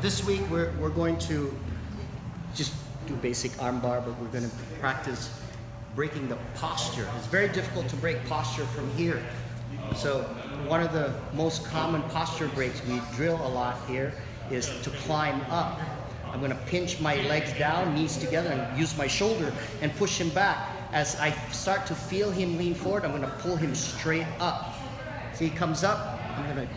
This week we're going to just do basic armbar, but we're going to practice breaking the posture. It's very difficult to break posture from here. So one of the most common posture breaks we drill a lot here is to climb up. I'm going to pinch my legs down, knees together, and use my shoulder and push him back. As I start to feel him lean forward, I'm going to pull him straight up. So he comes up, I'm going to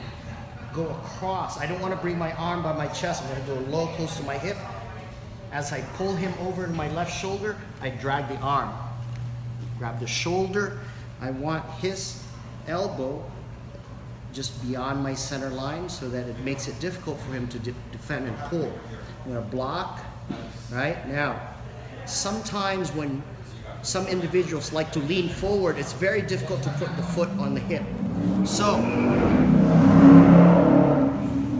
go across. I don't want to bring my arm by my chest. I'm going to go low, close to my hip. As I pull him over to my left shoulder, I drag the arm. Grab the shoulder. I want his elbow just beyond my center line so that it makes it difficult for him to defend and pull. I'm going to block. Right? Now, sometimes when some individuals like to lean forward, it's very difficult to put the foot on the hip. So,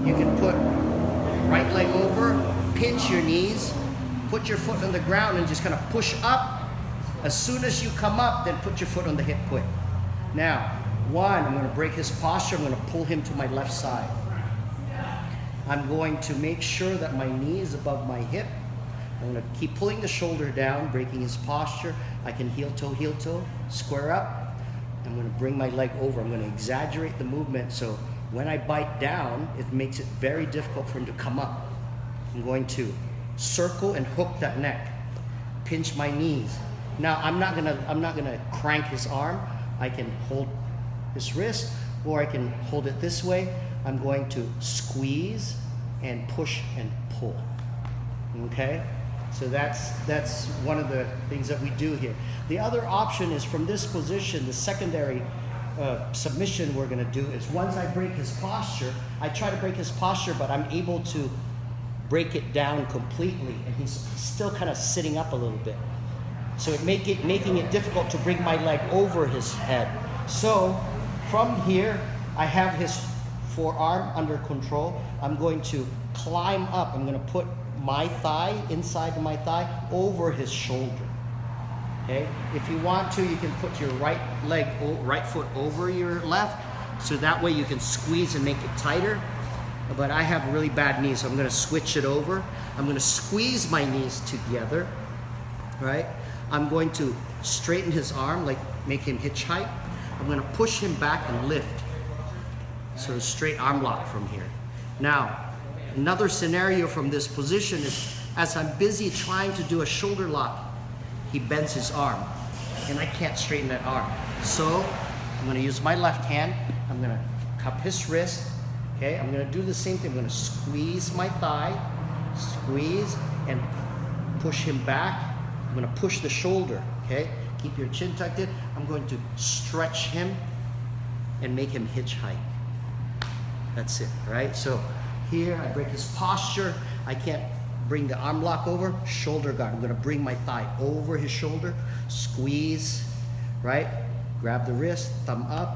you can put right leg over, pinch your knees, put your foot on the ground and just kind of push up. As soon as you come up, then put your foot on the hip quick. Now, one, I'm going to break his posture. I'm going to pull him to my left side. I'm going to make sure that my knee is above my hip. I'm going to keep pulling the shoulder down, breaking his posture. I can heel toe, square up. I'm going to bring my leg over. I'm going to exaggerate the movement so when I bite down, it makes it very difficult for him to come up. I'm going to circle and hook that neck. Pinch my knees. Now I'm not gonna crank his arm. I can hold his wrist, or I can hold it this way. I'm going to squeeze and push and pull. Okay? So that's one of the things that we do here. The other option is from this position, the secondary submission we're going to do is once I break his posture, I try to break his posture, but I'm able to break it down completely, and he's still kind of sitting up a little bit. So making it difficult to bring my leg over his head. So from here, I have his forearm under control. I'm going to climb up. I'm going to put my thigh, inside of my thigh, over his shoulder. Okay? If you want to, you can put your right foot over your left, so that way you can squeeze and make it tighter. But I have really bad knees, so I'm going to switch it over. I'm going to squeeze my knees together, right? I'm going to straighten his arm, like make him hitch height. I'm going to push him back and lift. So straight arm lock from here. Now, another scenario from this position is as I'm busy trying to do a shoulder lock, he bends his arm, and I can't straighten that arm. So I'm going to use my left hand. I'm going to cup his wrist. Okay, I'm going to do the same thing. I'm going to squeeze my thigh, squeeze, and push him back. I'm going to push the shoulder. Okay, keep your chin tucked in. I'm going to stretch him and make him hitch height. That's it, right? So here I break his posture. I can't bring the arm lock over. Shoulder guard. I'm going to bring my thigh over his shoulder. Squeeze, right? Grab the wrist, thumb up,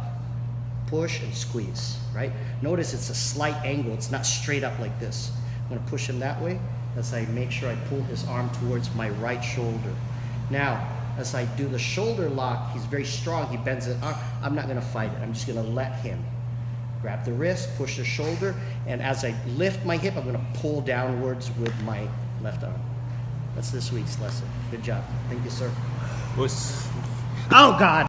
push and squeeze, right? Notice it's a slight angle. It's not straight up like this. I'm going to push him that way as I make sure I pull his arm towards my right shoulder. Now, as I do the shoulder lock, he's very strong. He bends it up. I'm not going to fight it. I'm just going to let him. Grab the wrist, push the shoulder, and as I lift my hip, I'm going to pull downwards with my left arm. That's this week's lesson. Good job. Thank you, sir. Oh, God.